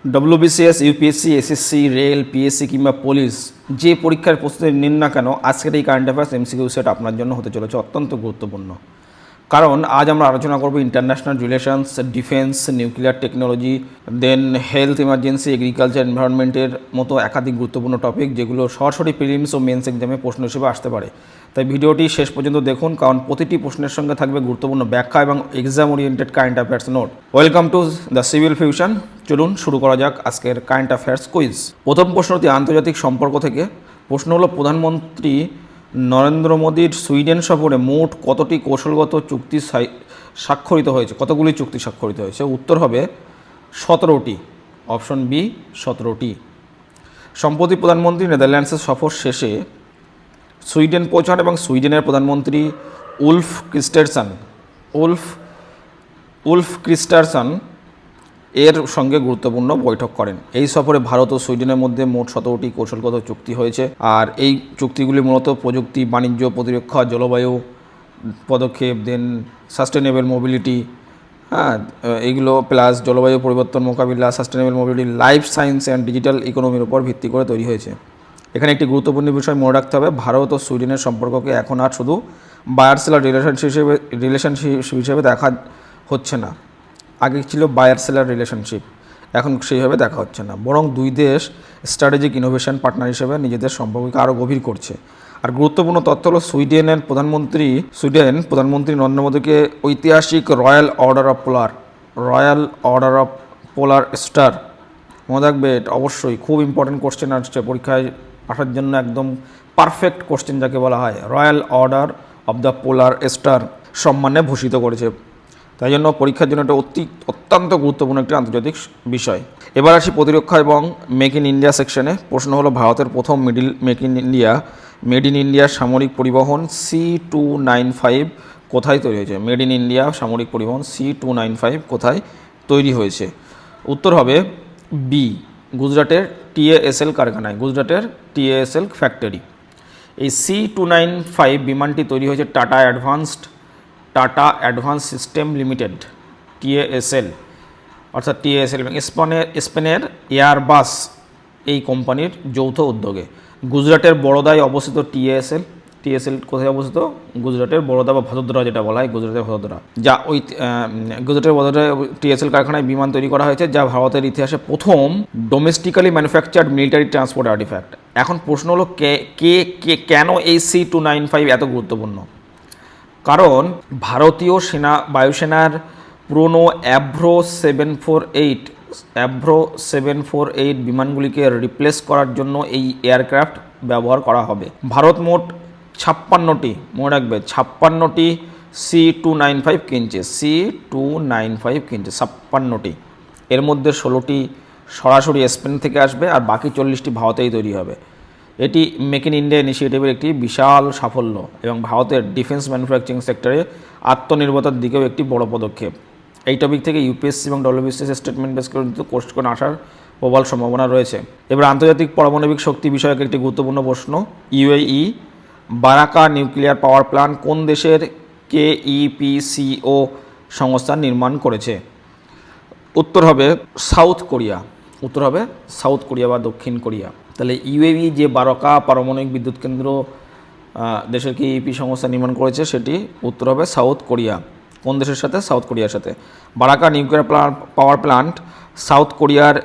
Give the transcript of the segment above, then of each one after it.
WBCS, UPSC, SSC, rail, PSC কিংবা police যে পরীক্ষার প্রস্তুতি নিন না কেন, আজকের এই কারেন্ট অ্যাফেয়ার্স এমসিকিউ সেট আপনার জন্য হতে চলেছে অত্যন্ত গুরুত্বপূর্ণ। কারণ আজ আমরা আলোচনা করব international relations, defence, nuclear technology, then health emergency, agriculture, এনভায়রনমেন্টের মতো একাধিক গুরুত্বপূর্ণ টপিক, যেগুলো সরাসরি প্রিলিমস ও মেন্স এক্সামে প্রশ্ন হিসেবে আসতে পারে। তাই ভিডিওটি শেষ পর্যন্ত দেখুন, কারণ প্রতিটি প্রশ্নের সঙ্গে থাকবে গুরুত্বপূর্ণ ব্যাখ্যা এবং exam oriented current affairs note. Welcome to the civil fusion. চলুন শুরু করা যাক আজকের কারেন্ট অ্যাফেয়ার্স কুইজ। প্রথম প্রশ্নটি আন্তর্জাতিক সম্পর্ক থেকে। প্রশ্ন হলো, প্রধানমন্ত্রী নরেন্দ্র মোদীর সুইডেন সফরে মোট কতটি কৌশলগত চুক্তি স্বাক্ষরিত হয়েছে? কতগুলি চুক্তি স্বাক্ষরিত হয়েছে? উত্তর হবে 17টি। Option B 17টি। সম্প্রতি প্রধানমন্ত্রী নেদারল্যান্ডসের সফর শেষে সুইডেন পৌঁছান এবং সুইডেনের প্রধানমন্ত্রী উলফ ক্রিস্টারসন এর সঙ্গে গুরুত্বপূর্ণ বৈঠক করেন। এই সফরে ভারত ও সুইডেনের মধ্যে মোট 17টি কৌশলগত চুক্তি হয়েছে। আর এই চুক্তিগুলি মূলত প্রযুক্তি, বাণিজ্য, প্রতিরক্ষা, জলবায়ু পদক্ষেপ, দেন সাস্টেনেবল মোবিলিটি, এইগুলো প্লাস জলবায়ু পরিবর্তন মোকাবিলা, sustainable mobility, life science and digital ইকোনমির উপর ভিত্তি করে তৈরি হয়েছে। এখানে একটি গুরুত্বপূর্ণ বিষয় মনে রাখতে হবে, ভারত ও সুইডেনের সম্পর্ককে এখন আর শুধু বায়ার সেলার রিলেশনশিপ হিসেবে দেখা হচ্ছে না। আগে ছিল বায়ার সেলার রিলেশনশিপ, এখন সেইভাবে দেখা হচ্ছে না, বরং দুই দেশ স্ট্র্যাটেজিক ইনোভেশন পার্টনার হিসেবে নিজেদের সম্পর্ককে আরও গভীর করছে। আর গুরুত্বপূর্ণ তথ্য হলো, সুইডেন প্রধানমন্ত্রী নরেন্দ্র মোদীকে ঐতিহাসিক royal order of polar star, মনে রাখবে, এটা অবশ্যই খুব ইম্পর্টেন্ট কোশ্চেন আসছে পরীক্ষায় আসার জন্য, একদম পারফেক্ট কোশ্চেন যাকে বলা হয়, royal order of the polar star সম্মানে ভূষিত করেছে। তাই জন্য পরীক্ষার জন্য এটা অত্যন্ত গুরুত্বপূর্ণ একটি আন্তর্জাতিক বিষয়। এবার আসি প্রতিরক্ষা এবং মেক ইন ইন্ডিয়া সেকশনে। প্রশ্ন হলো, ভারতের প্রথম মেড ইন ইন্ডিয়া সামরিক পরিবহন C295 কোথায় তৈরি হয়েছে? মেড ইন ইন্ডিয়া সামরিক পরিবহন C295 কোথায় তৈরি হয়েছে? উত্তর হবে বি, গুজরাটের TASL কারখানায়, গুজরাটের TASL ফ্যাক্টরি। এই C295 বিমানটি তৈরি হয়েছে tata advance system limited, TASL, অর্থাৎ TASL এবং স্পেনের এয়ারবাস এই কোম্পানির যৌথ উদ্যোগে। গুজরাটের বরোদায় অবস্থিত TASL কোথায় অবস্থিত? গুজরাটের বরোদা বা ভদোদরা যেটা বলা হয়, গুজরাটের ভদোদরা, যা ওই গুজরাটের বদোদরায় TASL কারখানায় বিমান তৈরি করা হয়েছে, যা ভারতের ইতিহাসে প্রথম domestically manufactured military transport artifact. এখন প্রশ্ন হলো, কেন এই C295 এত গুরুত্বপূর্ণ? কারণ ভারতীয় বায়ুসেনার পুরনো অ্যাভ্রো 748 বিমানগুলিকে রিপ্লেস করার জন্য এই এয়ারক্রাফট ব্যবহার করা হবে। ভারত মোট 56টি, মনে রাখবে, 56টি C295 কিনছে, C295 কিনছে 56টি। এর মধ্যে 16টি সরাসরি স্পেন থেকে আসবে আর বাকি 40টি ভারতেই তৈরি হবে। এটি মেক ইন ইন্ডিয়া ইনিশিয়েটিভের একটি বিশাল সাফল্য এবং ভারতের ডিফেন্স ম্যানুফ্যাকচারিং সেক্টরে আত্মনির্ভরতার দিকেও একটি বড় পদক্ষেপ। এই টপিক থেকে ইউপিএসসি এবং ডব্লিউবিসিএস স্টেটমেন্ট বেস করে কিন্তু কোশ্চেন আসার প্রবল সম্ভাবনা রয়েছে। এবার আন্তর্জাতিক পারমাণবিক শক্তি বিষয়ক একটি গুরুত্বপূর্ণ প্রশ্ন। UAE বারাকা নিউক্লিয়ার পাওয়ার প্ল্যান্ট কোন দেশের KEPCO সংস্থা নির্মাণ করেছে? উত্তর হবে সাউথ কোরিয়া বা দক্ষিণ কোরিয়া। তাহলে UAE যে বারাকা পারমাণবিক বিদ্যুৎ কেন্দ্র দেশের KEP সংস্থা নির্মাণ করেছে, সেটি উত্তর হবে সাউথ কোরিয়া। কোন দেশের সাথে? সাউথ কোরিয়ার সাথে। বারাকা নিউক্লিয়ার পাওয়ার প্ল্যান্ট সাউথ কোরিয়ার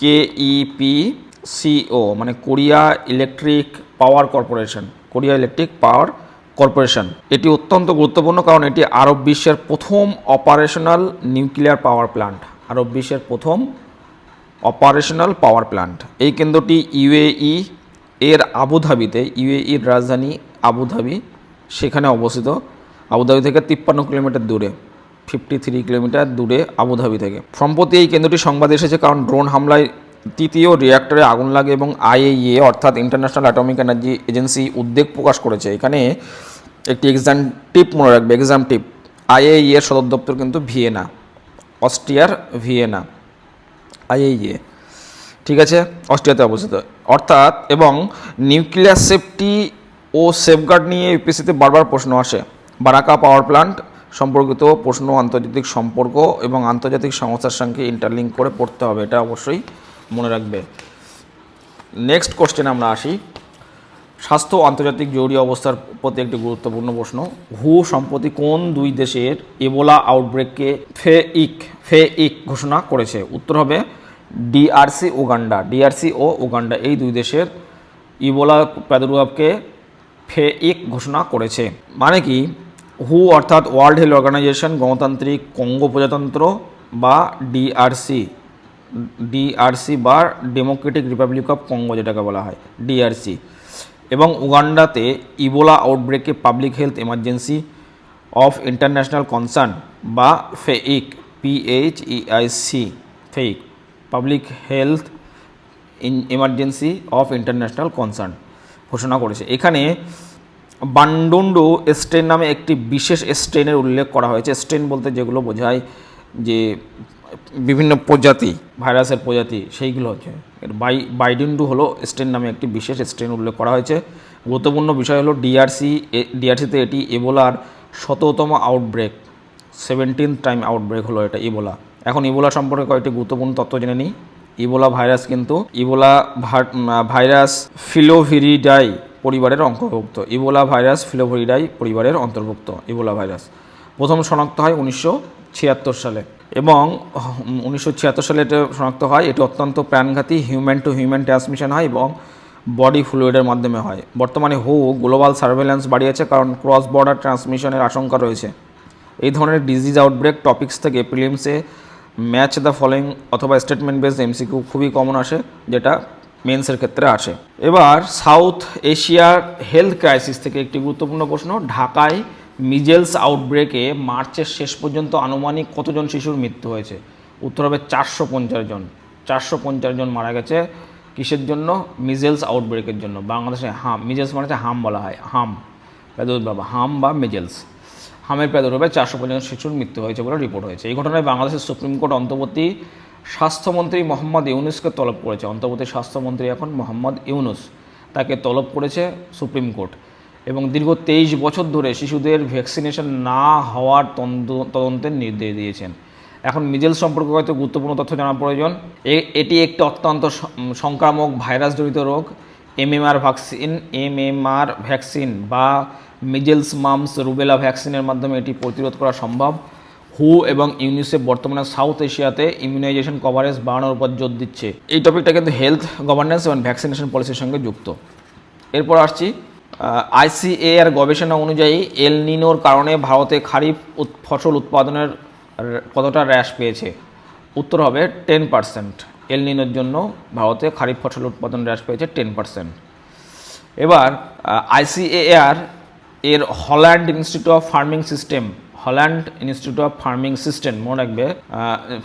KEPCO মানে কোরিয়া ইলেকট্রিক পাওয়ার কর্পোরেশন। এটি অত্যন্ত গুরুত্বপূর্ণ, কারণ এটি আরব বিশ্বের প্রথম অপারেশনাল নিউক্লিয়ার পাওয়ার প্ল্যান্ট। এই কেন্দ্রটি UAE এর আবুধাবিতে, UAEর রাজধানী আবুধাবি, সেখানে অবস্থিত। আবুধাবি থেকে 53 কিলোমিটার দূরে, 53 কিলোমিটার দূরে আবুধাবি থেকে। সম্প্রতি এই কেন্দ্রটি সংবাদ এসেছে কারণ ড্রোন হামলায় তৃতীয় রিঅ্যাক্টরে আগুন লাগে এবং IAEA অর্থাৎ ইন্টারন্যাশনাল অ্যাটমিক এনার্জি এজেন্সি উদ্বেগ প্রকাশ করেছে। এখানে একটি এক্সাম টিপ মনে রাখবে, IAEA এর সদর দপ্তর কিন্তু ভিয়েনা, অস্ট্রিয়ার ভিয়েনা, IAEA, ঠিক আছে, অস্ট্রিয়াতে অবস্থিত। অর্থাৎ এবং নিউক্লিয়ার সেফটি ও সেফগার্ড নিয়ে ইউপিএসসিতে বারবার প্রশ্ন আসে। বারাকা পাওয়ার প্ল্যান্ট সম্পর্কিত প্রশ্ন, আন্তর্জাতিক সম্পর্ক এবং আন্তর্জাতিক সমস্যার সঙ্গে ইন্টারলিঙ্ক করে পড়তে হবে, এটা অবশ্যই মনে রাখবে। নেক্সট কোশ্চেন আমরা আসি। স্বাস্থ্য আন্তর্জাতিক জরুরি অবস্থার প্রতি একটি গুরুত্বপূর্ণ প্রশ্ন। হু সম্প্রতি কোন দুই দেশের ইবোলা আউটব্রেককে ফেইক ঘোষণা করেছে? উত্তর হবে ডিআরসি উগান্ডা। ডিআরসি ও উগান্ডা এই দুই দেশের ইবোলা প্রাদুর্ভাবকে ফেইক ঘোষণা করেছে। মানে কি? হু অর্থাৎ ওয়ার্ল্ড হেলথ অর্গানাইজেশন, গণতান্ত্রিক কঙ্গো প্রজাতন্ত্র বা ডিআরসি বা ডেমোক্রেটিক রিপাবলিক অফ কঙ্গো যেটাকে বলা হয় ডিআরসি, এবং উগান্ডাতে ইবোলা আউটব্রেককে public health emergency of international concern বা fake fake public health emergency of international concern ঘোষণা করেছে। এখানে বান্ডুন্ডু স্ট্রেন নামে একটি বিশেষ স্ট্রেনের উল্লেখ করা হয়েছে। স্ট্রেন বলতে যেগুলো বোঝায় যে বিভিন্ন প্রজাতি, ভাইরাসের প্রজাতি, সেইগুলো হচ্ছে বাইডুন্ডু হলো স্ট্রেন নামে একটি বিশেষ স্ট্রেন উল্লেখ করা হয়েছে। গুরুত্বপূর্ণ বিষয় হলো ডিআরসিতে এটি ইবোলার ১৭তম আউটব্রেক, 17th টাইম আউটব্রেক হলো এটা ইবোলা। এখন ইবোলা সম্পর্কে কয়েকটি গুরুত্বপূর্ণ তথ্য জেনে নিই। ইবোলা ভাইরাস কিন্তু ইবোলা ভাইরাস ফিলোভিরিডাই পরিবারের অন্তর্ভুক্ত। ইবোলা ভাইরাস ফিলোভিরিডাই পরিবারের অন্তর্ভুক্ত ইবোলা ভাইরাস। প্রথম শনাক্ত হয় 1976 সালে, এবং 1976 সালে এটা শনাক্ত হয়। এটি অত্যন্ত প্রাণঘাতী, হিউম্যান টু হিউম্যান ট্রান্সমিশন হয় এবং বডি ফ্লুইডের মাধ্যমে হয়। বর্তমানে হু গ্লোবাল সার্ভেলেন্স বাড়িয়েছে কারণ ক্রস বর্ডার ট্রান্সমিশনের আশঙ্কা রয়েছে। এই ধরনের ডিজিজ আউটব্রেক টপিক্স থেকে প্রিলিমসে ম্যাচ দ্য ফলোয়িং অথবা স্টেটমেন্ট বেসড এমসিকিউ খুবই কমন আসে, যেটা মেন্সের ক্ষেত্রে আসে। এবার সাউথ এশিয়ার হেলথ ক্রাইসিস থেকে একটি গুরুত্বপূর্ণ প্রশ্ন। ঢাকায় মিজেলস আউটব্রেকে মার্চের শেষ পর্যন্ত আনুমানিক কতজন শিশুর মৃত্যু হয়েছে? উত্তর হবে 450 জন। 450 জন মারা গেছে। কিসের জন্য? মিজেলস আউটব্রেকের জন্য। বাংলাদেশে মিজেলস মানে হচ্ছে হাম বলা হয়, প্রাদুর্ভাব, হাম বা মিজেলস, হামের প্রাদুর্ভাবে 450 জন শিশুর মৃত্যু হয়েছে বলে রিপোর্ট হয়েছে। এই ঘটনায় বাংলাদেশের সুপ্রিম কোর্ট অন্তর্বর্তী স্বাস্থ্যমন্ত্রী মোহাম্মদ ইউনুসকে তলব করেছে। অন্তর্বর্তী স্বাস্থ্যমন্ত্রী এখন মোহাম্মদ ইউনুস, তাকে তলব করেছে সুপ্রিম কোর্ট। এবং দীর্ঘ 23 বছর ধরে শিশুদের ভ্যাকসিনেশন না হওয়ার তদন্তের নির্দেশ দিয়েছেন। এখন মিজেলস সম্পর্কে হয়তো গুরুত্বপূর্ণ তথ্য জানা প্রয়োজন। এটি একটি অত্যন্ত সংক্রামক ভাইরাসজনিত রোগ। এমএমআর ভ্যাকসিন বা মিজেলস, মাম্পস, রুবেলা ভ্যাকসিনের মাধ্যমে এটি প্রতিরোধ করা সম্ভব। হু এবং ইউনিসেফ বর্তমানে সাউথ এশিয়াতে ইমিউনাইজেশন কভারেজ বাড়ানোর উপর জোর দিচ্ছে। এই টপিকটা কিন্তু হেলথ গভর্নেন্স এবং ভ্যাকসিনেশন পলিসির সঙ্গে যুক্ত। এরপর আসছি, আইসিএআর গবেষণা অনুযায়ী এল নিনোর কারণে ভারতে খারিফ ফসল উৎপাদনের কতটা হ্রাস পেয়েছে? উত্তর হবে 10%। এল নিনোর জন্য ভারতে খারিফ ফসল উৎপাদন হ্রাস পেয়েছে 10%। এবার আইসিএআর এর Holland institute of farming system মনে রাখবে,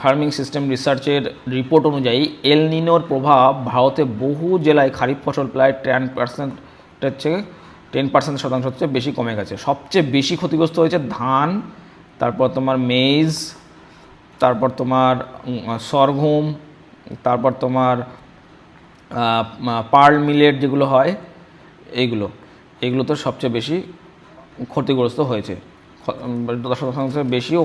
ফার্মিং সিস্টেম রিসার্চের রিপোর্ট অনুযায়ী এল নিনোর প্রভাব ভারতে বহু জেলায় খারিফ ফসল প্রায় 10% হচ্ছে বেশি কমে গেছে। সবচেয়ে বেশি ক্ষতিগ্রস্ত হয়েছে ধান, তারপর তোমার মেইজ, তারপর তোমার সরগম, তারপর তোমার পার্ল মিলেট যেগুলো হয়, এইগুলো তো সবচেয়ে বেশি ক্ষতিগ্রস্ত হয়েছে। 10% বেশিও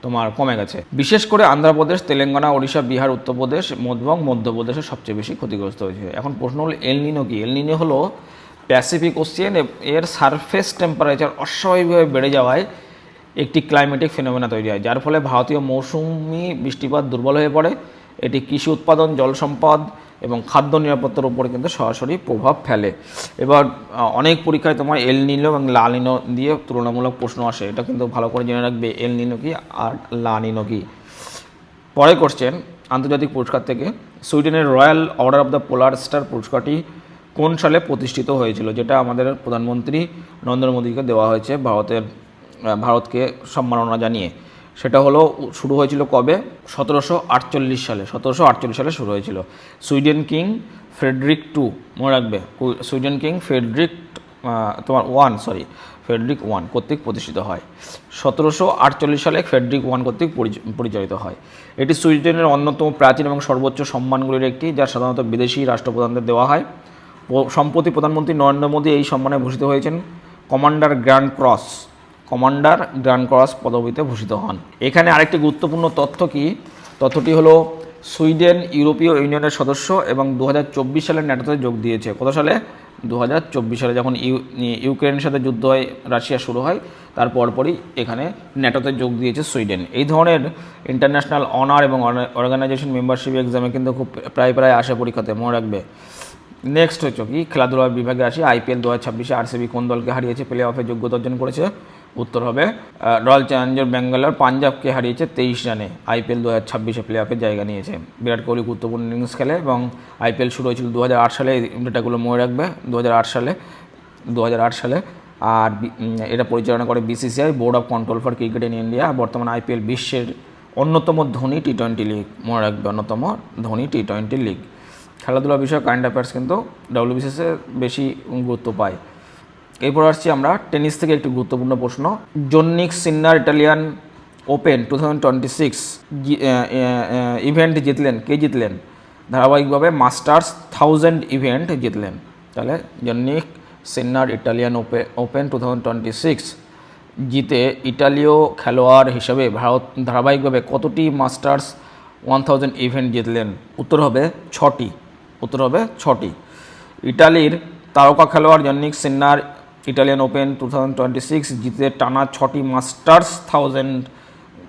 তোমার কমে গেছে। বিশেষ করে আন্ধ্রপ্রদেশ, তেলেঙ্গানা, ওড়িশা, বিহার, উত্তরপ্রদেশ এবং মধ্যপ্রদেশে সবচেয়ে বেশি ক্ষতিগ্রস্ত হয়েছে। এখন প্রশ্ন হলো এল নিনো কি? এল নিনো হলো প্যাসিফিক ওশিয়ান এর সারফেস টেম্পারেচার অস্বাভাবিকভাবে বেড়ে যাওয়ায় একটি ক্লাইমেটিক ফেনোমেনা তৈরি হয়, যার ফলে ভারতীয় মৌসুমি বৃষ্টিপাত দুর্বল হয়ে পড়ে। এটি কৃষি উৎপাদন, জল সম্পদ এবং খাদ্য নিরাপত্তার উপরে কিন্তু সরাসরি প্রভাব ফেলে। এবার অনেক পরীক্ষায় তোমার এল নিনো এবং লা নিনো দিয়ে তুলনামূলক প্রশ্ন আসে, এটা কিন্তু ভালো করে জেনে রাখবে এল নিনো কি আর লা নিনো কি। পরে কোশ্চেন, আন্তর্জাতিক পুরস্কার থেকে সুইডেনের royal order of the polar star পুরস্কারটি কোন সালে প্রতিষ্ঠিত হয়েছিল? যেটা আমাদের প্রধানমন্ত্রী নরেন্দ্র মোদীকে দেওয়া হয়েছে ভারতকে সম্মাননা জানিয়ে। সেটা হলো শুরু হয়েছিল কবে? 1748 সালে। 1748 সালে শুরু হয়েছিল। সুইডেন কিং ফ্রেডরিক মনে রাখবে, সুইডেন কিং ফ্রেডরিক ওয়ান কর্তৃক প্রতিষ্ঠিত হয়। 1748 সালে ফ্রেডরিক ওয়ান কর্তৃক পরিচালিত হয়। এটি সুইডেনের অন্যতম প্রাচীন এবং সর্বোচ্চ সম্মানগুলির একটি, যা সাধারণত বিদেশি রাষ্ট্রপ্রধানদের দেওয়া হয়। সম্প্রতি প্রধানমন্ত্রী নরেন্দ্র মোদী এই সম্মানে ভূষিত হয়েছেন commander grand cross commander grand cross পদবিতে ভূষিত হন। এখানে আরেকটি গুরুত্বপূর্ণ তথ্য কি, তথ্যটি হলো সুইডেন ইউরোপীয় ইউনিয়নের সদস্য এবং 2024 সালে ন্যাটোতে যোগ দিয়েছে। কত সালে? 2024 সালে, যখন ইউক্রেনের সাথে যুদ্ধ হয়, রাশিয়া শুরু হয়, তার পরপরই এখানে ন্যাটোতে যোগ দিয়েছে সুইডেন। এই ধরনের ইন্টারন্যাশনাল অনার এবং অর্গানাইজেশন মেম্বারশিপ এক্সামে কিন্তু খুব প্রায় আসে পরীক্ষাতে, মনে রাখবে। নেক্সট হচ্ছে কি, খেলাধুলা বিভাগে আসি। IPL 2026-এ আরসিবি কোন দলকে হারিয়েছে, প্লে অফে যোগ্যতা অর্জন করেছে? উত্তর হবে রয়্যাল চ্যালেঞ্জার্স ব্যাঙ্গালোর পাঞ্জাবকে হারিয়েছে 23 রানে, IPL 2026-এ প্লে অফে জায়গা নিয়েছে। বিরাট কোহলি গুরুত্বপূর্ণ ইনিংস খেলে এবং IPL শুরু হয়েছিল 2008 সালে, ডেটাগুলো মনে রাখবে, 2008 সালে। আর এটা পরিচালনা করে BCCI, board of control for cricket in India. বর্তমানে IPL বিশ্বের অন্যতম ধনী T20 লিগ, মনে রাখবে, অন্যতম ধনী T20 লিগ। খেলাধুলা বিষয়ে কারেন্ট অ্যাফেয়ার্স কিন্তু WBCSে বেশি গুরুত্ব পায়। এরপর আসছি আমরা টেনিস থেকে একটি গুরুত্বপূর্ণ প্রশ্ন। জোন্নিক সিন্নার ইটালিয়ান ওপেন 2026 ইভেন্ট জিতলেন। কে জিতলেন? ধারাবাহিকভাবে মাস্টার্স 1000 ইভেন্ট জিতলেন। তাহলে জোন্নিক সিন্নার ইটালিয়ান ওপেন 2026 জিতে ইটালীয় খেলোয়াড় হিসেবে ভারত ধারাবাহিকভাবে কতটি মাস্টার্স 1000 ইভেন্ট জিতলেন? উত্তর হবে 6টি। উত্তর হবে 6টি। ইটালির তারকা খেলোয়াড় জোন্নিক সিন্নার ইটালিয়ান ওপেন 2026 জিতে টানা 6টি মাস্টার্স 1000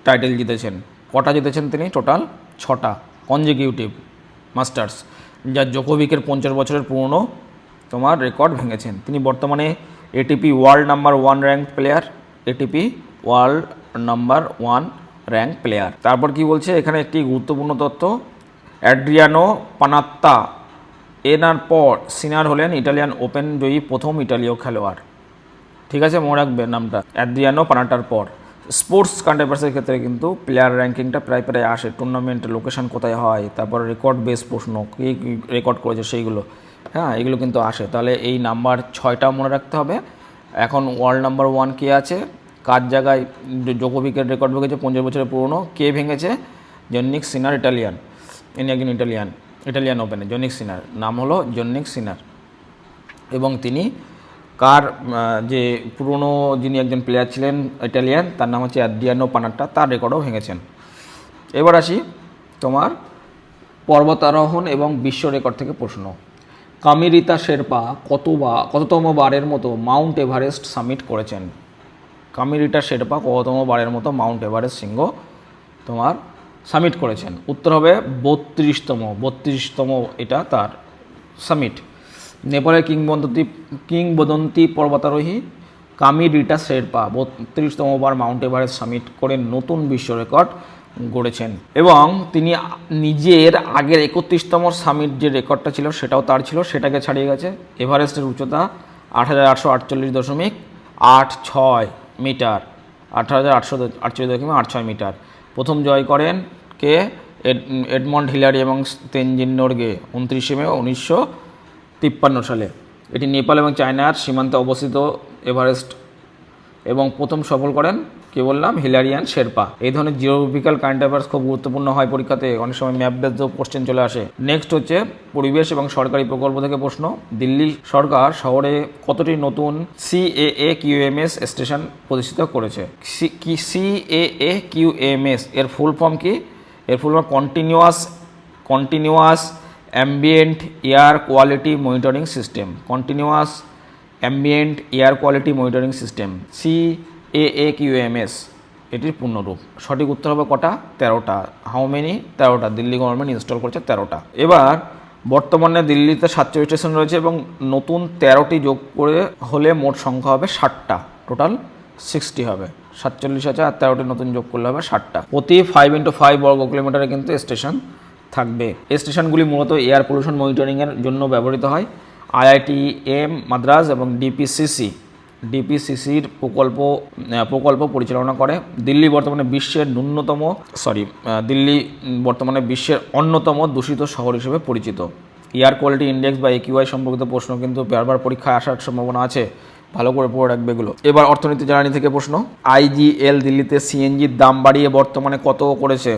টাইটেল জিতেছেন। কটা জিতেছেন তিনি? টোটাল 6টা কনজিকিউটিভ মাস্টার্স, যা জোকোভিকের 50 বছরের পুরনো তোমার রেকর্ড ভেঙেছেন। তিনি বর্তমানে ATP world number 1 rank player. ATP world number 1 rank player. তারপর কি বলছে এখানে একটি গুরুত্বপূর্ণ তথ্য, অ্যাড্রিয়ানো পানাত্তা এনার পর সিনার হলেন ইটালিয়ান ওপেন জয়ী প্রথম ইটালীয় খেলোয়াড়। ঠিক আছে, মনে রাখবে নামটা, অ্যাড্রিয়ানো পানাত্তার পর। স্পোর্টস কারেন্ট অ্যাফেয়ার্সের ক্ষেত্রে কিন্তু প্লেয়ার র্যাঙ্কিংটা প্রায় আসে, টুর্নামেন্টের লোকেশন কোথায় হয়, তারপর রেকর্ড বেস প্রশ্ন, কী রেকর্ড করেছে সেইগুলো, হ্যাঁ, এগুলো কিন্তু আসে। তাহলে এই নাম্বার 6টা মনে রাখতে হবে। এখন ওয়ার্ল্ড নাম্বার 1 কে আছে, কার জায়গায় জোকোভিকের রেকর্ড ভেঙেছে 50 বছরের পুরনো, কে ভেঙেছে? জোন্নিক সিনার ইটালিয়ান, ইনি একজন ইটালিয়ান ওপেনে। জোন্নিক সিনার নাম হলো জোন্নিক সিনার, এবং তিনি কার যে পুরনো যিনি একজন প্লেয়ার ছিলেন ইটালিয়ান, তার নাম হচ্ছে অ্যাড্রিয়ানো পানাত্তা, তার রেকর্ডও ভেঙেছেন। এবার আসি তোমার পর্বতারোহণ এবং বিশ্ব রেকর্ড থেকে প্রশ্ন। কামিরিতা শেরপা কততম বারের মতো মাউন্ট এভারেস্ট সামিট করেছেন? কামিরিতা শেরপা কততম বারের মতো মাউন্ট এভারেস্ট শৃঙ্গ তোমার সামিট করেছেন? উত্তর হবে 32তম এটা তার সামিট। নেপালের কিংবদন্তি পর্বতারোহী কামিরিতা শেরপা 32তম বার মাউন্ট এভারেস্ট সামিট করে নতুন বিশ্ব রেকর্ড গড়েছেন, এবং তিনি নিজের আগের 31তম সামিট যে রেকর্ডটা ছিল সেটাও তার ছিল, সেটাকে ছাড়িয়ে গেছে। এভারেস্টের উচ্চতা 8848.86 মিটার, 8848.86 মিটার। প্রথম জয় করেন কে? এডমন্ড হিলারি এবং তেনজিন নোরগে 29 মে 1953 সালে। এটি নেপাল এবং চায়নার সীমান্তে অবস্থিত এভারেস্ট, এবং প্রথম সফল করেন কে বললাম? হিলারিয়ান শেরপা। এই ধরনের জিওগ্রাফিক্যাল কারেন্ট অ্যাফেয়ার্স খুব গুরুত্বপূর্ণ হয় পরীক্ষাতে, অনেক সময় ম্যাপ বেসডও কোশ্চেন চলে আসে। নেক্সট হচ্ছে পরিবেশ এবং সরকারি প্রকল্প থেকে প্রশ্ন। দিল্লি সরকার শহরে কতটি নতুন CAA-QMS স্টেশন প্রতিষ্ঠিত করেছে? CAA-QMS এর ফুল ফর্ম কি? এর full form continuous ambient air quality monitoring system. Continuous ambient air quality monitoring system, CAA-QMS এটির পূর্ণরূপ। সঠিক উত্তর হবে কটা? 13টা। How many? 13টা। দিল্লি গভর্নমেন্ট ইনস্টল করেছে 13টা। এবার বর্তমানে দিল্লিতে 47 স্টেশন রয়েছে এবং নতুন 13টি যোগ করে হলে মোট সংখ্যা হবে 60টা, টোটাল 60 হবে। 47 আছে আর 13টি নতুন যোগ করলে হবে 60টা। প্রতি 5x5 বর্গ কিলোমিটারে কিন্তু স্টেশন থাকবে। এই স্টেশনগুলি মূলত এয়ার পলিউশন মনিটরিংয়ের জন্য ব্যবহৃত হয়। IITM মাদ্রাজ এবং DPCCর প্রকল্প পরিচালনা করে। দিল্লি বর্তমানে বিশ্বের অন্যতম দূষিত শহর হিসেবে পরিচিত। এয়ার কোয়ালিটি ইন্ডেক্স বা AQI সম্পর্কিত প্রশ্ন কিন্তু বারবার পরীক্ষায় আসার সম্ভাবনা আছে, ভালো করে পড়ে রাখবে এগুলো। এবার অর্থনীতি জ্বালানি থেকে প্রশ্ন। IGL দিল্লিতে CNGর দাম বাড়িয়ে বর্তমানে কত করেছে?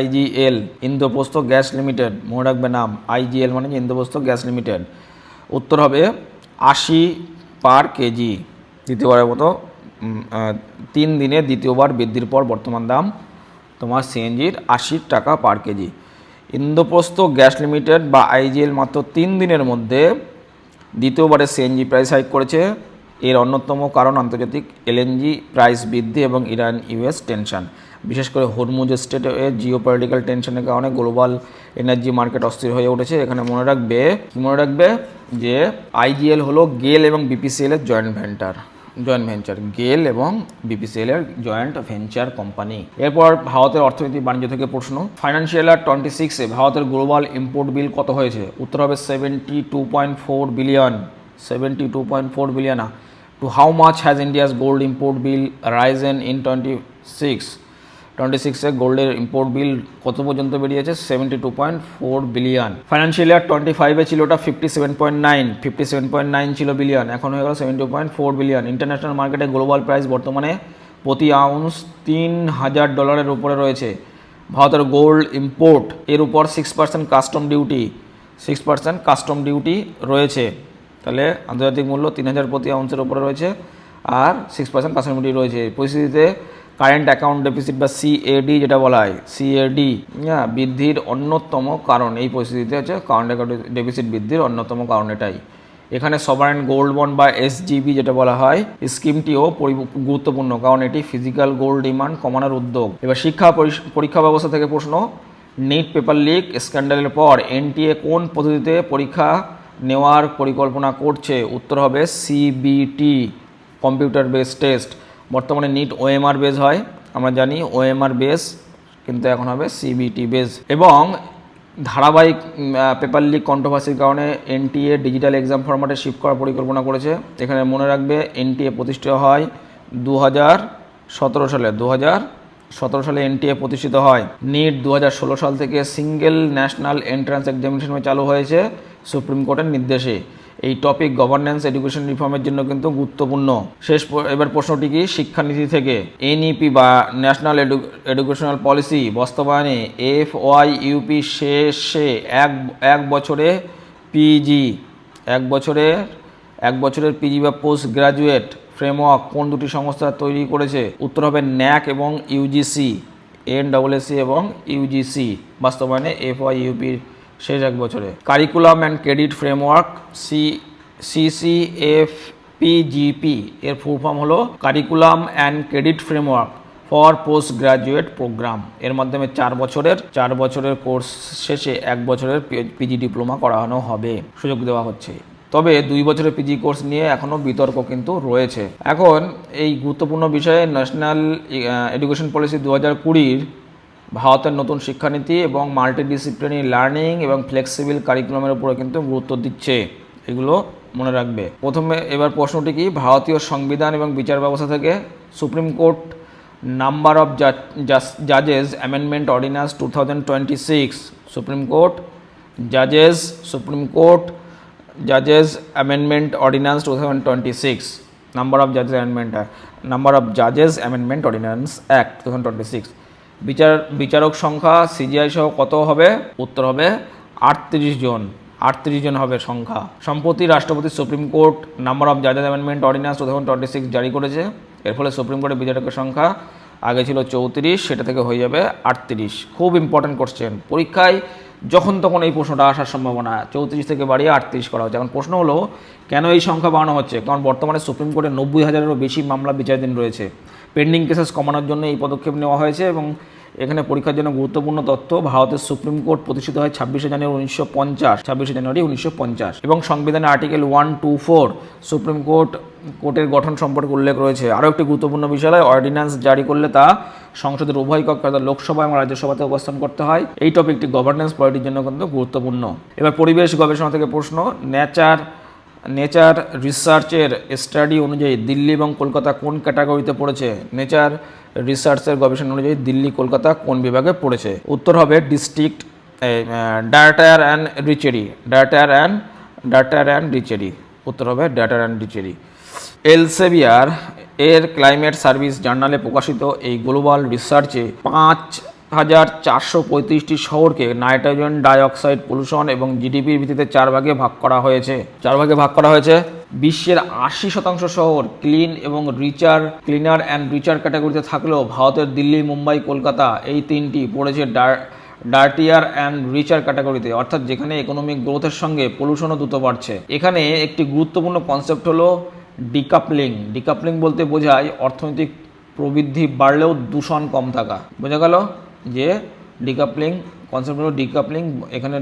IGL ইন্দ্রপ্রস্থ গ্যাস লিমিটেড, মনে রাখবে নাম। IGL মানে ইন্দ্রপ্রস্থ গ্যাস লিমিটেড। উত্তর হবে 80 পার কেজি। দ্বিতীয়বারের মতো 3 দিনে দ্বিতীয়বার বৃদ্ধির পর বর্তমান দাম তোমার সিএনজির 80 টাকা পার কেজি। ইন্দ্রপ্রস্থ গ্যাস লিমিটেড বা আইজিএল মাত্র 3 দিনের মধ্যে দ্বিতীয়বারে সিএনজি প্রাইস হাইক করেছে। এর অন্যতম কারণ আন্তর্জাতিক এলএনজি প্রাইস বৃদ্ধি এবং ইরান ইউএস টেনশন, বিশেষ করে হরমুজ স্ট্রেটে জিওপলিটিক্যাল টেনশনের কারণে গ্লোবাল এনার্জি মার্কেট অস্থির হয়ে উঠেছে। এখানে মনে রাখবে যে আইজিএল হলো গেল এবং বিপিসিএল এর জয়েন্ট ভেঞ্চার, গেল এবং বিপিসিএল এর জয়েন্ট ভেঞ্চার কোম্পানি। এরপর ভারতের অর্থনীতি বাণিজ্য থেকে প্রশ্ন, ফাইন্যান্সিয়াল ইয়ার 26-এ ভারতের গ্লোবাল ইম্পোর্ট বিল কত হয়েছে? উত্তর হবে 72.4 billion. 72.4 billion. To how much has India's gold import bill risen in 26-এ গোল্ডের ইম্পোর্ট বিল কত পর্যন্ত বেরিয়েছে? 72.4 বিলিয়ন। ফাইন্যান্সিয়াল ইয়ার 25-এ ছিল ওটা 57.9 ছিল বিলিয়ন, এখন হয়ে গেল 72.4 বিলিয়ন। ইন্টারন্যাশনাল মার্কেটে গ্লোবাল প্রাইস বর্তমানে প্রতি আউন্স $3,000 উপরে রয়েছে। ভারতের গোল্ড ইম্পোর্ট এর উপর 6% কাস্টম ডিউটি রয়েছে। তাহলে আন্তর্জাতিক মূল্য 3,000 প্রতি আউন্সের উপরে রয়েছে আর 6% কাস্টম ডিউটি রয়েছে। পরিস্থিতিতে কারেন্ট অ্যাকাউন্ট ডেফিসিট বা সিএডি যেটা বলা হয়, সিএডি বৃদ্ধির অন্যতম কারণ, এই পরিস্থিতিতে হচ্ছে কারেন্ট অ্যাকাউন্ট ডেফিসিট বৃদ্ধির অন্যতম কারণ এটাই। এখানে সভারেন গোল্ড বন্ড বা এসজিবি যেটা বলা হয় স্কিমটিও গুরুত্বপূর্ণ, কারণ এটি ফিজিক্যাল গোল্ড ডিমান্ড কমানোর উদ্যোগ। এবার পরীক্ষা ব্যবস্থা থেকে প্রশ্ন, নিট পেপার লিক স্ক্যান্ডালের পর এনটিএ কোন পদ্ধতিতে পরীক্ষা নেওয়ার পরিকল্পনা করছে? উত্তর হবে সিবিটি, কম্পিউটার বেস টেস্ট। বর্তমানে নিট ওএমআর বেস হয়, আমরা জানি ওএমআর বেস, কিন্তু এখন হবে সিবিটি বেস। এবং ধারাবাহিক পেপার লিক কন্ট্রোভার্সির কারণে এনটিএ ডিজিটাল এক্সাম ফরম্যাটে শিফট করার পরিকল্পনা করেছে। এখানে মনে রাখবে এনটিএ প্রতিষ্ঠিত হয় 2017 সালে এনটিএ প্রতিষ্ঠিত হয়। নিট 2016 সাল থেকে সিঙ্গেল ন্যাশনাল এন্ট্রান্স এক্সামিনেশন চালু হয়েছে সুপ্রিম কোর্টের নির্দেশে। এই টপিক গভর্নেন্স এডুকেশন রিফর্মের জন্য কিন্তু গুরুত্বপূর্ণ। এবার প্রশ্নটি কি? শিক্ষানীতি থেকে এনইপি বা ন্যাশনাল এডুকেশনাল পলিসি বাস্তবায়নে এফওয়াইইউপি শেষে এক বছরের পিজি বা পোস্ট গ্রাজুয়েট ফ্রেমওয়ার্ক কোন দুটি সংস্থা তৈরি করেছে? উত্তর হবে ন্যাক এবং ইউজিসি, এনডব্লিউএসি এবং ইউজিসি বাস্তবায়নে এফওয়াইইউপির শেষ এক বছরে। Curriculum and credit framework CCFPGP এর ফুল ফর্ম হলো curriculum and credit framework for post graduate programme. এর মাধ্যমে 4 বছরের কোর্স শেষে 1 বছরের পিজি ডিপ্লোমা করানো হবে, সুযোগ দেওয়া হচ্ছে। তবে 2 বছরের পিজি কোর্স নিয়ে এখনও বিতর্ক কিন্তু রয়েছে। এখন এই গুরুত্বপূর্ণ বিষয়ে ন্যাশনাল এডুকেশন পলিসি 2020 ভারতের নতুন শিক্ষানীতি এবং মাল্টিডিসিপ্লিনারি লার্নিং এবং ফ্লেক্সিবল কারিকুলামের উপরে কিন্তু গুরুত্ব দিচ্ছে, এগুলো মনে রাখবে। প্রথমে এবার প্রশ্নটি কি? ভারতীয় সংবিধান এবং বিচার ব্যবস্থা থেকে সুপ্রিম কোর্ট নাম্বার অফ জাজেস অ্যামেন্ডমেন্ট অর্ডিন্যান্স 2026, সুপ্রিম কোর্ট জাজেস অ্যামেন্ডমেন্ট অর্ডিন্যান্স 2026, নাম্বার অফ জাজেস অ্যামেন্ডমেন্ট অর্ডিন্যান্স অ্যাক্ট 2026। বিচারক সংখ্যা সিজিআই সহ কত হবে? উত্তর হবে 38 জন হবে সংখ্যা। সম্প্রতি রাষ্ট্রপতি সুপ্রিম কোর্ট নাম্বার অফ জাজেস অ্যামেন্ডমেন্ট অর্ডিন্যান্স 2026 জারি করেছে। এর ফলে সুপ্রিম কোর্টের বিচারকের সংখ্যা আগে ছিল 34, সেটা থেকে হয়ে যাবে 38। খুব ইম্পর্টেন্ট কোশ্চেন, পরীক্ষায় যখন তখন এই প্রশ্নটা আসার সম্ভাবনা। 34 থেকে বাড়িয়ে 38 করা হচ্ছে। এখন প্রশ্ন হলো কেন এই সংখ্যা বাড়ানো হচ্ছে? কারণ বর্তমানে সুপ্রিম কোর্টে 90,000-এরও বেশি মামলা বিচারাধীন রয়েছে। পেন্ডিং কেসেস কমানোর জন্য এই পদক্ষেপ নেওয়া হয়েছে। এবং এখানে পরীক্ষার জন্য গুরুত্বপূর্ণ তথ্য, ভারতের সুপ্রিম কোর্ট প্রতিষ্ঠিত হয় 26শে জানুয়ারি 1950 এবং সংবিধানের আর্টিকেল 124 সুপ্রিম কোর্টের গঠন সম্পর্কে উল্লেখ রয়েছে। আরও একটি গুরুত্বপূর্ণ বিষয়, অর্ডিন্যান্স জারি করলে তা সংসদের উভয় কক্ষে অর্থাৎ লোকসভা এবং রাজ্যসভাতে উপস্থাপন করতে হয়। এই টপিকটি গভর্নেন্স পলিটির জন্য কিন্তু গুরুত্বপূর্ণ। এবার পরিবেশ গবেষণা থেকে প্রশ্ন, নেচার রিসার্চের স্টাডি অনুযায়ী দিল্লি এবং কলকাতা কোন ক্যাটাগরিতে পড়েছে? নেচার রিসার্চের গবেষণা অনুযায়ী দিল্লি কলকাতা কোন বিভাগে পড়েছে? উত্তর হবে ডিস্ট্রিক্ট ডাটার অ্যান্ড রিচেরি। উত্তর হবে ডাটার অ্যান্ড রিচেরি। এলসেভিয়ার এর ক্লাইমেট সার্ভিস জার্নালে প্রকাশিত এই গ্লোবাল রিসার্চে 5,435টি শহরকে নাইট্রোজেন ডাইঅক্সাইড পলিউশন এবং জিডিপির ভিত্তিতে 4 ভাগে ভাগ করা হয়েছে। বিশ্বের 80% শহর ক্লিনার অ্যান্ড রিচার ক্যাটাগরিতে থাকলেও ভারতের দিল্লি, মুম্বাই, কলকাতা এই তিনটি পড়েছে ডার্টিয়ার অ্যান্ড রিচার ক্যাটাগরিতে, অর্থাৎ যেখানে ইকোনমিক গ্রোথের সঙ্গে পলিউশনও দ্রুত বাড়ছে। এখানে একটি গুরুত্বপূর্ণ কনসেপ্ট হলো ডিকাপলিং। ডিকাপলিং বলতে বোঝায় অর্থনৈতিক প্রবৃদ্ধি বাড়লেও দূষণ কম থাকা। বোঝা গেল যে ডিকাপলিং কনসেপ্ট হলো ডিকাপলিং। এখানে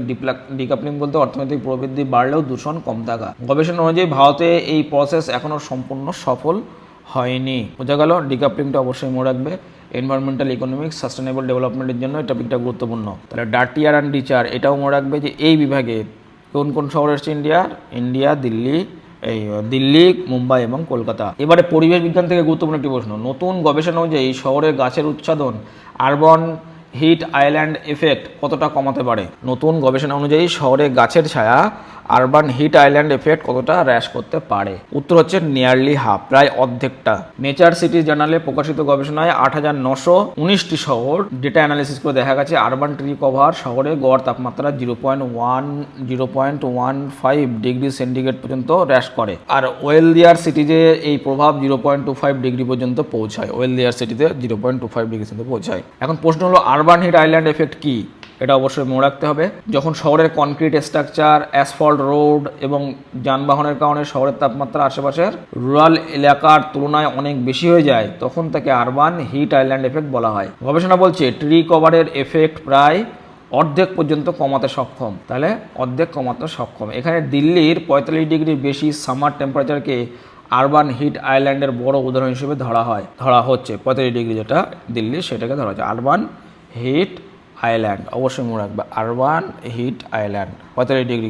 ডিকাপলিং বলতে অর্থনৈতিক প্রবৃদ্ধি বাড়লেও দূষণ কম থাকা। গবেষণা অনুযায়ী ভারতে এই প্রসেস এখনও সম্পূর্ণ সফল হয়নি। বোঝা গেল, ডিকাপলিংটা অবশ্যই মনে রাখবে। এনভায়রনমেন্টাল, ইকোনমিক, সাস্টেনেবল ডেভেলপমেন্টের জন্য এই টপিকটা গুরুত্বপূর্ণ। তাহলে ডার্টিয়ার অ্যান্ড রিচার এটাও মনে রাখবে যে এই বিভাগে কোন কোন শহর এসছে ইন্ডিয়া, দিল্লি, মুম্বাই এবং কলকাতা। এবারে পরিবেশ বিজ্ঞান থেকে গুরুত্বপূর্ণ একটি প্রশ্ন। নতুন গবেষণা অনুযায়ী শহরের গাছের উৎপাদন আরবান হিট আইল্যান্ড এফেক্ট কতটা কমাতে পারে? নতুন গবেষণা অনুযায়ী শহরে গাছের ছায়া আরবান হিট আইল্যান্ড এফেক্ট কতটা হ্রাস করতে পারে? উত্তর হচ্ছে নিয়ারলি হাফ, প্রায় অর্ধেকটা। নেচার সিটিজ জার্নালে প্রকাশিত গবেষণায় 8,919টি শহর ডেটা অ্যানালিসিস করে দেখা গেছে আরবান ট্রি কভার শহরে গড় তাপমাত্রা 0.15 ডিগ্রি সেন্টিগ্রেড পর্যন্ত হ্রাস করে। আর ওয়েলদিয়ার সিটিজে এই প্রভাব 0.25 ডিগ্রি পর্যন্ত পৌঁছায়। ওয়েলদিয়ার সিটিতে 0.25 ডিগ্রি পর্যন্ত পৌঁছায়। এখন প্রশ্ন হলো আরবান হিট আইল্যান্ড এফেক্ট কি? এটা অবশ্যই মনে রাখতে হবে। যখন শহরের কনক্রিট স্ট্রাকচার, অ্যাসফল্ট রোড এবং যানবাহনের কারণে শহরের তাপমাত্রা আশেপাশের রুরাল এলাকার তুলনায় অনেক বেশি হয়ে যায়, তখন তাকে আরবান হিট আইল্যান্ড এফেক্ট বলা হয়। গবেষণা বলছে ট্রি কভারের এফেক্ট প্রায় অর্ধেক পর্যন্ত কমাতে সক্ষম। তাহলে অর্ধেক কমাতে সক্ষম। এখানে দিল্লির 45 ডিগ্রি বেশি সামার টেম্পারেচারকে আরবান হিট আইল্যান্ডের বড় উদাহরণ হিসেবে ধরা হচ্ছে। 45 ডিগ্রি যেটা দিল্লি, সেটাকে ধরা হচ্ছে আরবান হিট আইল্যান্ড। অবশ্যই মনে রাখবে আরবান হিট আইল্যান্ড 45 ডিগ্রি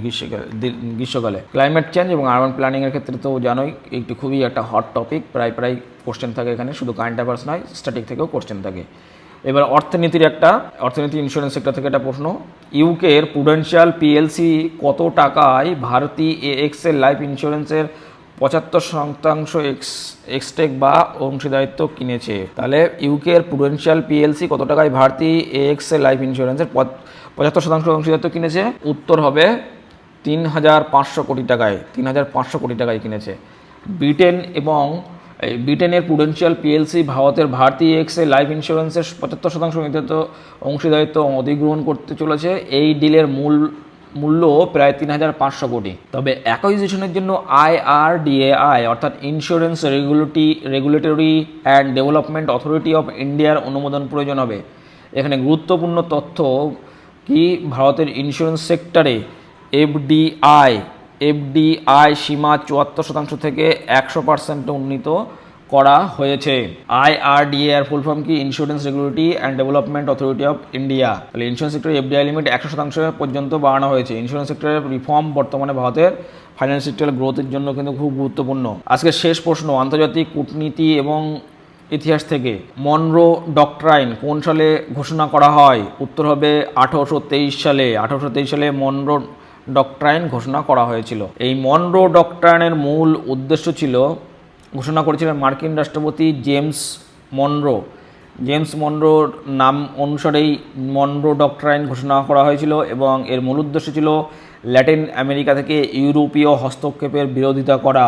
গ্রীষ্মকালে। ক্লাইমেট চেঞ্জ এবং আরবান প্ল্যানিংয়ের ক্ষেত্রে তো জানোই একটি খুবই একটা হট টপিক, প্রায় কোশ্চেন থাকে এখানে, শুধু কারেন্ট অ্যাফেয়ার্স নয়, স্ট্যাটিক থেকেও কোশ্চেন থাকে। এবার অর্থনীতি ইন্স্যুরেন্স সেক্টর থেকে একটা প্রশ্ন। ইউকের প্রুডেন্সিয়াল পিএলসি কত টাকায় ভারতী এএক্সএল লাইফ ইন্স্যুরেন্সের 75% এক্সটেক বা অংশীদারিত্ব কিনেছে? তাহলে ইউকের প্রুডেন্সিয়াল পিএলসি কত টাকায় ভারতী এএক্সএল লাইফ ইন্স্যুরেন্সের 75% অংশীদারিত্ব কিনেছে? উত্তর হবে 3,500 কোটি টাকায়। 3,500 কোটি টাকায় কিনেছে। ব্রিটেনের প্রুডেন্সিয়াল পিএলসি ভারতের ভারতী এএক্সএল লাইফ ইন্স্যুরেন্সের 75% অংশীদারিত্ব অধিগ্রহণ করতে চলেছে। এই ডিলের মূল্য প্রায় 3,500 কোটি। তবে অ্যাকুইজিশনের জন্য IRDAI অর্থাৎ insurance regulatory and development authority of ইন্ডিয়ার অনুমোদন প্রয়োজন হবে। এখানে গুরুত্বপূর্ণ তথ্য কি, ভারতের ইন্স্যুরেন্স সেক্টরে এফডিআই সীমা 74% থেকে 100% উন্নীত করা হয়েছে। IRDAI ফুল ফর্ম কি? Insurance regulatory and development authority of India. তাহলে ইন্স্যুরেন্স সেক্টরে এফডিআই লিমিট 100% পর্যন্ত বাড়ানো হয়েছে। ইন্স্যুরেন্স সেক্টরের রিফর্ম বর্তমানে ভারতের ফাইন্যান্স সেক্টরের গ্রোথের জন্য কিন্তু খুব গুরুত্বপূর্ণ। আজকের শেষ প্রশ্ন, আন্তর্জাতিক কূটনীতি এবং ইতিহাস থেকে মনরো ডক্ট্রাইন কোন সালে ঘোষণা করা হয়? উত্তর হবে 1823 সালে। 1823 সালে মনরো ডক্ট্রাইন ঘোষণা করা হয়েছিল। এই মনরো ডক্ট্রাইনের মূল উদ্দেশ্য ছিল, ঘোষণা করেছিলেন মার্কিন রাষ্ট্রপতি জেমস মনরোর নাম অনুসারেই মনরো ডক্ট্রাইন ঘোষণা করা হয়েছিল এবং এর মূল উদ্দেশ্য ছিল ল্যাটিন আমেরিকা থেকে ইউরোপীয় হস্তক্ষেপের বিরোধিতা করা।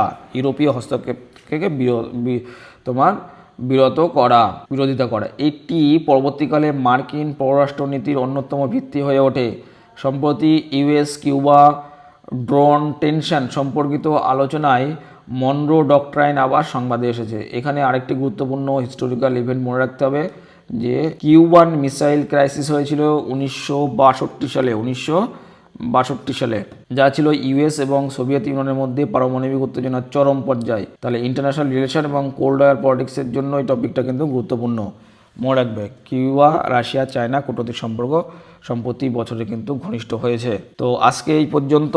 বিরোধিতা করা। এটি পরবর্তীকালে মার্কিন পররাষ্ট্রনীতির অন্যতম ভিত্তি হয়ে ওঠে। সম্প্রতি ইউএস কিউবা ড্রোন টেনশন সম্পর্কিত আলোচনায় মনরো ডক্ট্রাইন আবার সংবাদে এসেছে। এখানে আরেকটি গুরুত্বপূর্ণ হিস্টোরিক্যাল ইভেন্ট মনে রাখতে হবে যে কিউবান মিসাইল ক্রাইসিস হয়েছিল 1962 সালে, যা ছিল ইউএস এবং সোভিয়েত ইউনিয়নের মধ্যে পারমাণবিক উত্তেজনার চরম পর্যায়ে। তাহলে ইন্টারন্যাশনাল রিলেশন এবং কোল্ড ওয়ার পলিটিক্সের জন্য এই টপিকটা কিন্তু গুরুত্বপূর্ণ। মনে রাখবে কিউবা, রাশিয়া, চায়না কূটনৈতিক সম্পর্ক সম্প্রতি বছরে কিন্তু ঘনিষ্ঠ হয়েছে। তো আজকে এই পর্যন্ত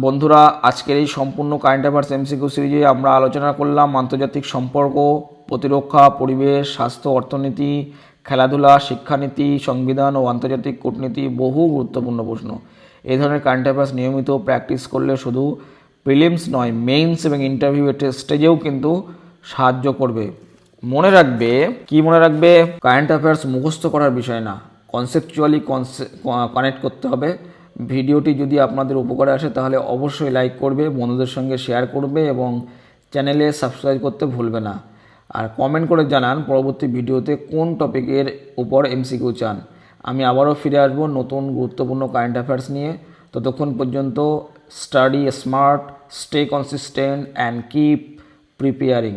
বন্ধুরা, আজকের এই সম্পূর্ণ কারেন্ট অ্যাফেয়ার্স এমসিকিউ সিরিজে আমরা আলোচনা করলাম আন্তর্জাতিক সম্পর্ক, প্রতিরক্ষা, পরিবেশ, স্বাস্থ্য, অর্থনীতি, খেলাধুলা, শিক্ষানীতি, সংবিধান ও আন্তর্জাতিক কূটনীতি, বহু গুরুত্বপূর্ণ প্রশ্ন। এই ধরনের কারেন্ট অ্যাফেয়ার্স নিয়মিত প্র্যাকটিস করলে শুধু প্রিলিমস নয়, মেইনস এবং ইন্টারভিউ স্টেজেও কিন্তু সাহায্য করবে। মনে রাখবে কারেন্ট অ্যাফেয়ার্স মুখস্থ করার বিষয় না, কনসেপচুয়ালি কানেক্ট করতে হবে। ভিডিওটি যদি আপনাদের উপকারে আসে তাহলে অবশ্যই লাইক করবে, বন্ধুদের সঙ্গে শেয়ার করবে এবং চ্যানেলে সাবস্ক্রাইব করতে ভুলবে না। আর কমেন্ট করে জানান পরবর্তী ভিডিওতে কোন টপিকের উপর এমসিকিউ চান। আমি আবারও ফিরে আসবো নতুন গুরুত্বপূর্ণ কারেন্ট অ্যাফেয়ার্স নিয়ে। ততক্ষণ পর্যন্ত study smart, stay consistent and keep preparing.